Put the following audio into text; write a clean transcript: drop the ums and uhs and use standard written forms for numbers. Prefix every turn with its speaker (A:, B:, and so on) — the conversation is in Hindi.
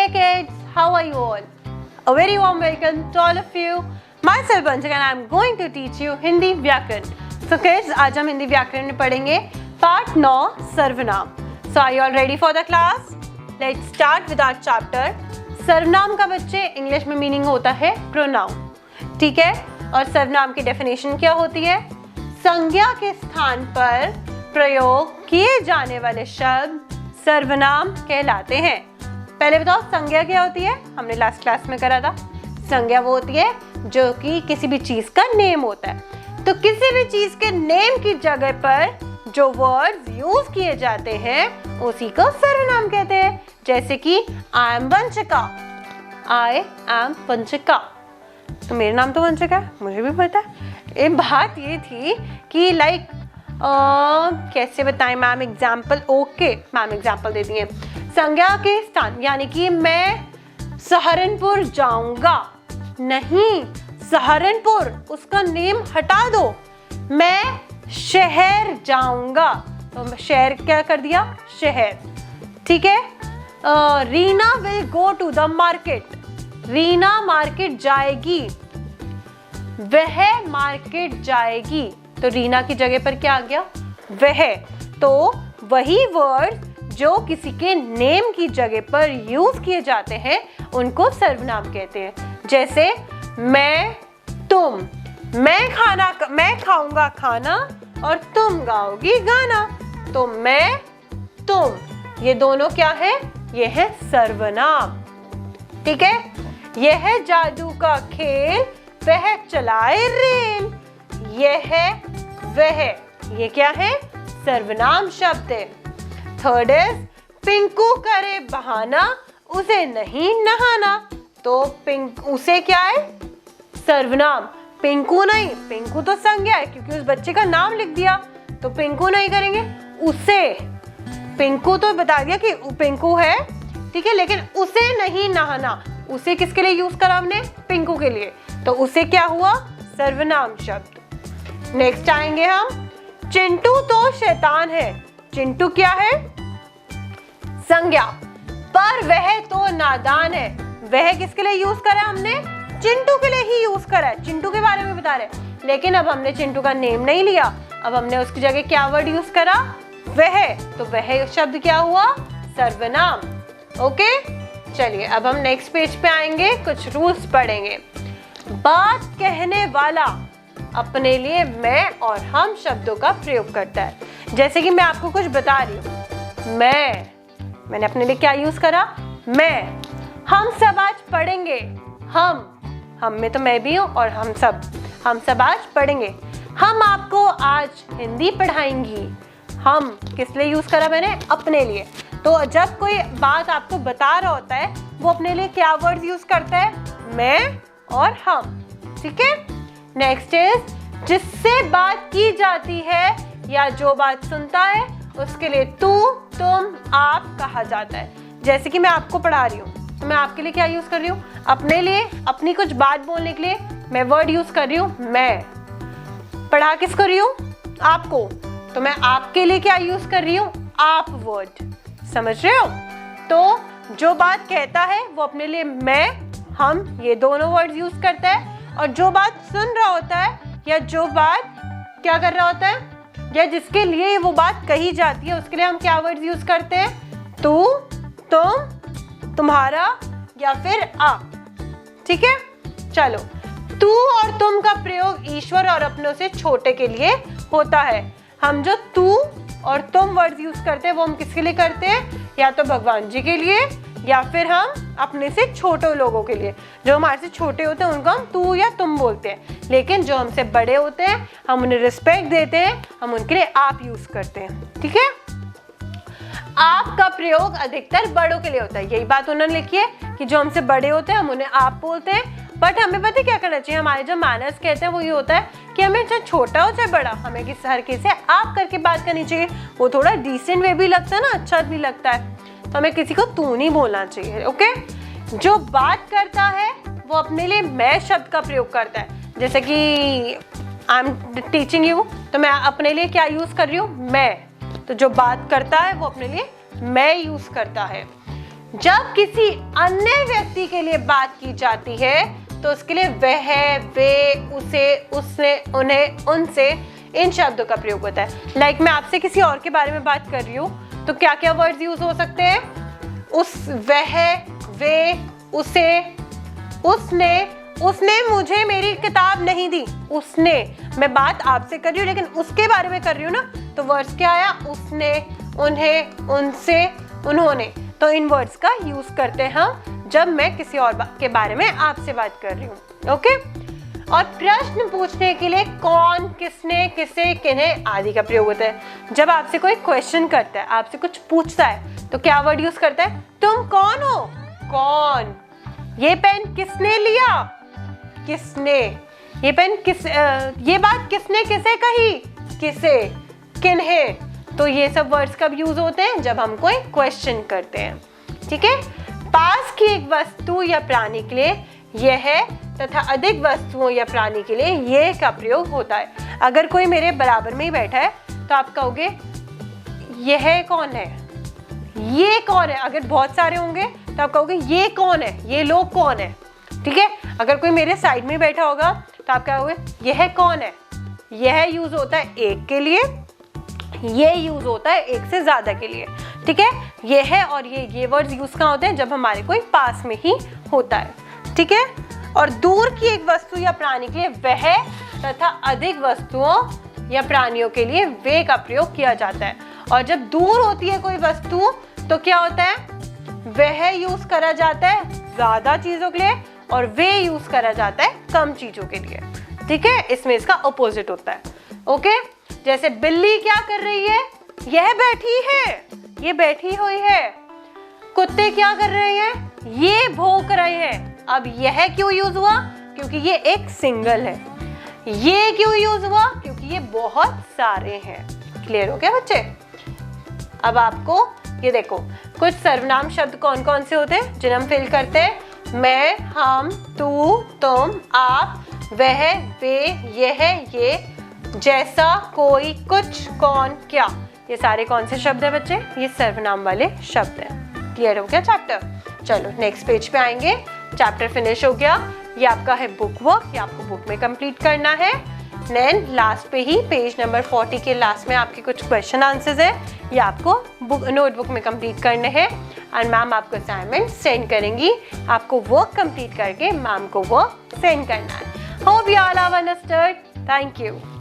A: Hey kids, how are you all? A very warm welcome to all of you. Myself Vanchika and I am going to teach you Hindi व्याकरण. So kids, आज हम हिंदी व्याकरण में पढ़ेंगे पार्ट 9 सर्वनाम. So are you all ready for the class? Let's start with our chapter. सर्वनाम का बच्चे इंग्लिश में मीनिंग होता है प्रोनाउन. ठीक है, और सर्वनाम की डेफिनेशन क्या होती है? संज्ञा के स्थान पर प्रयोग किए जाने वाले शब्द सर्वनाम कहलाते हैं. पहले बताओ संज्ञा क्या होती है? हमने लास्ट क्लास में करा था. संज्ञा वो होती है जो कि किसी भी चीज का नेम होता है. तो किसी भी चीज के नेम की जगह पर जो वर्ड्स यूज किए जाते हैं उसी को सर्वनाम कहते हैं. जैसे कि I am Vanshika, I am Vanshika. तो मेरा नाम तो वंशिका है, मुझे भी पता है. एक बात ये थी कि लाइक कैसे बताएं ma'am example. Okay ma'am example देती हैं. संज्ञा के स्थान यानी कि मैं सहारनपुर जाऊंगा. नहीं, सहारनपुर उसका नेम हटा दो. मैं शहर जाऊंगा, तो शहर क्या कर दिया? शहर. ठीक है. Reena will go to the market. Reena market जाएगी, वह मार्केट जाएगी. तो रीना की जगह पर क्या आ गया? वह. तो वही वर्ड जो किसी के नेम की जगह पर यूज किए जाते हैं उनको सर्वनाम कहते हैं. जैसे मैं, तुम. मैं खाऊंगा खाना और तुम गाओगी गाना. तो मैं, तुम, ये दोनों क्या है? ये है सर्वनाम. ठीक है. यह है जादू का खेल, वह चलाए रेल. यह है वह, ये क्या है? सर्वनाम शब्द है. थर्ड इज पिंकू करे बहाना, उसे नहीं नहाना. तो उसे क्या है? सर्वनाम. पिंकू नहीं, पिंकू तो संज्ञा है क्योंकि उस बच्चे का नाम लिख दिया. तो पिंकू नहीं करेंगे, उसे. पिंकू तो बता दिया कि पिंकू है, ठीक है, लेकिन उसे नहीं नहाना. उसे किसके लिए यूज करा हमने? पिंकू के लिए. तो उसे क्या हुआ? सर्वनाम शब्द. नेक्स्ट आएंगे हम. चिंटू तो शैतान है. चिंटू क्या है? संज्ञा. पर वह तो नादान है. वह किसके लिए यूज करा हमने? चिंटू के लिए ही यूज करा है. चिंटू के बारे में बता रहे. लेकिन अब हमने चिंटू का नेम नहीं लिया. अब हमने उसकी जगह क्या वर्ड यूज करा? वह. तो वह शब्द क्या हुआ? सर्वनाम. ओके, चलिए अब हम नेक्स्ट पेज पे आएंगे. कुछ रूल्स पढ़ेंगे. बात कहने वाला अपने लिए मैं और हम शब्दों का प्रयोग करता है. जैसे कि मैं आपको कुछ बता रही हूँ. मैंने अपने लिए क्या यूज करा? मैं. हम सब आज पढ़ेंगे. हम में तो मैं भी हूँ और हम सब आज पढ़ेंगे. हम आपको आज हिंदी पढ़ाएंगी. हम किस लिए यूज करा मैंने? अपने लिए. तो जब कोई बात आपको बता रहा होता है वो अपने लिए क्या वर्ड यूज करता है? मैं और हम. ठीक है. नेक्स्ट इज जिससे बात की जाती है या जो बात सुनता है उसके लिए तू, तुम, आप कहा जाता है. जैसे कि मैं आपको पढ़ा रही हूँ तो मैं आपके लिए क्या यूज कर रही हूँ? अपने लिए, अपनी कुछ बात बोलने के लिए मैं वर्ड यूज कर रही हूँ मैं. पढ़ा किसको रही हूँ? आपको. तो मैं आपके लिए क्या यूज कर रही हूँ? आप वर्ड. समझ रहे हो? तो जो बात कहता है वो अपने लिए मैं, हम, ये दोनों वर्ड यूज करता है. और जो बात सुन रहा होता है या जो बात क्या कर रहा होता है या जिसके लिए वो बात कही जाती है उसके लिए हम क्या वर्ड यूज करते हैं? तू, तुम, तुम्हारा या फिर आप. ठीक है. चलो, तू और तुम का प्रयोग ईश्वर और अपनों से छोटे के लिए होता है. हम जो तू और तुम वर्ड यूज करते हैं वो हम किसके लिए करते हैं? या तो भगवान जी के लिए या फिर हम अपने से छोटे लोगों के लिए. जो हमारे से छोटे होते हैं उनको हम तू या तुम बोलते हैं. लेकिन जो हमसे बड़े होते हैं हम उन्हें रिस्पेक्ट देते हैं, हम उनके लिए आप यूज करते हैं. ठीक है. आप का प्रयोग अधिकतर बड़ों के लिए होता है. यही बात उन्होंने लिखी है कि जो हमसे बड़े होते हैं हम उन्हें आप बोलते हैं. बट हमें पता है क्या करना चाहिए? हमारे जो मैनर्स कहते हैं वो ये होता है कि हमें चाहे छोटा हो चाहे बड़ा, हमें किसी हर किसी से आप करके बात करनी चाहिए. वो थोड़ा डिसेंट वे भी लगता है ना, अच्छा भी लगता है. तो हमें किसी को तू नहीं बोलना चाहिए. ओके. जो बात करता है वो अपने लिए मैं शब्द का प्रयोग करता है. जैसे कि आई एम टीचिंग यू, तो मैं अपने लिए क्या यूज कर रही हूँ? मैं. तो जो बात करता है वो अपने लिए मैं यूज करता है. जब किसी अन्य व्यक्ति के लिए बात की जाती है तो उसके लिए वह, वे, उसे, उसने, उन्हें, उनसे इन शब्दों का प्रयोग होता है। लाइक मैं आपसे किसी और के बारे में बात कर रही हूँ तो क्या क्या वर्ड्स यूज हो सकते हैं? उस, वह, वे, उसे, उसने मुझे मेरी किताब नहीं दी। उसने, मैं बात आपसे कर रही हूँ लेकिन उसके बारे में कर रही हूँ ना, तो वर्ड्स क्या आया? उसने, उन्हें, उनसे, उन्होंने। तो इन वर्ड्स का यूज करते हैं हम जब मैं किसी और के बारे में आपसे बात कर रही हूँ। ओके। और प्रश्न पूछने के लिए कौन, किसने, किसे, किन्हें आदि का प्रयोग होता है। जब आपसे कोई क्वेश्चन करता है, आपसे कुछ पूछता है, तो क्या वर्ड यूज करता है? तुम कौन हो? कौन। ये पेन किसने लिया? किसने। ये पेन ये बात किसने किसे कही? किसे। किन्हें। तो ये सब वर्ड्स कब यूज होते हैं? जब हम कोई क्वेश्चन करते हैं। ठीक है। पास की एक वस्तु या प्राणी के लिए यह तथा अधिक वस्तुओं या प्राणी के लिए यह का प्रयोग होता है। अगर कोई मेरे बराबर में ही बैठा है तो आप कहोगे यह कौन है? ये कौन है? अगर बहुत सारे होंगे तो आप कहोगे ये कौन है? ये लोग कौन है? ठीक है। अगर कोई मेरे साइड में बैठा होगा तो आप कहोगे यह कौन है? यह यूज होता है एक के लिए, ये यूज होता है एक से ज्यादा के लिए। ठीक है। यह और ये वर्ड्स यूज कहाँ होते हैं? जब हमारे कोई पास में ही होता है। ठीक है। और दूर की एक वस्तु या प्राणी के लिए वह तथा अधिक वस्तुओं या प्राणियों के लिए वे का प्रयोग किया जाता है। और जब दूर होती है कोई वस्तु तो क्या होता है? वह यूज करा जाता है ज्यादा चीजों के लिए और वे यूज करा जाता है कम चीजों के लिए। ठीक है। इसमें इसका अपोजिट होता है। ओके। जैसे बिल्ली क्या कर रही है? यह बैठी है, ये बैठी हुई है। कुत्ते क्या कर रहे हैं? ये भौंक रहे हैं। अब यह क्यों यूज हुआ? क्योंकि ये एक सिंगल है। ये क्यों यूज हुआ? क्योंकि ये बहुत सारे हैं। क्लियर हो गया बच्चे? अब आपको ये देखो, कुछ सर्वनाम शब्द कौन कौन से होते हैं जिन्हें हम फिल करते हैं? मैं, हम, तू, तुम, आप, वह, वे, यह, ये, जैसा, कोई, कुछ, कौन, क्या। ये सारे कौन से शब्द है बच्चे? ये सर्वनाम वाले शब्द हैं। क्लियर हो गया चैप्टर? चलो नेक्स्ट पेज पे आएंगे। चैप्टर फिनिश हो गया। ये आपका है बुक वर्क, ये आपको बुक में कंप्लीट करना है। देन लास्ट पे ही पेज नंबर 40 के लास्ट में आपके कुछ क्वेश्चन आंसर्स है, ये आपको नोटबुक में कंप्लीट करने हैं। एंड मैम आपको असाइनमेंट सेंड करेंगी। आपको वर्क कंप्लीट करके मैम को वर्क सेंड करना है। Hope you all have understood. Thank you.